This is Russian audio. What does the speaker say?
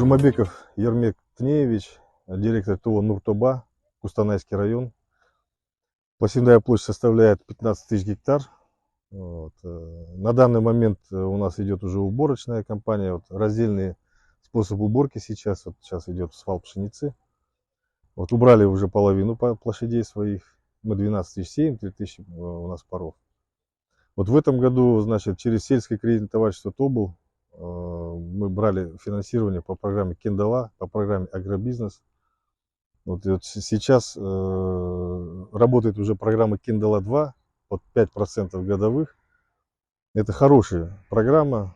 Жумабеков Ермек Тнеевич, директор ТО Нуртоба, Кустанайский район. Посевная площадь составляет 15 тысяч гектар. Вот. На данный момент у нас идет уже уборочная кампания. Вот, раздельный способ уборки сейчас. Вот сейчас идет свал пшеницы. Вот, убрали уже половину площадей своих. Мы 12 тысяч сеем, 3 тысячи у нас паров. Вот в этом году, значит, через сельское кредитное товарищество ТОБЛ мы брали финансирование по программе Кендала, по программе Агробизнес. Вот сейчас работает уже программа Кендала 2 под 5% годовых. Это хорошая программа.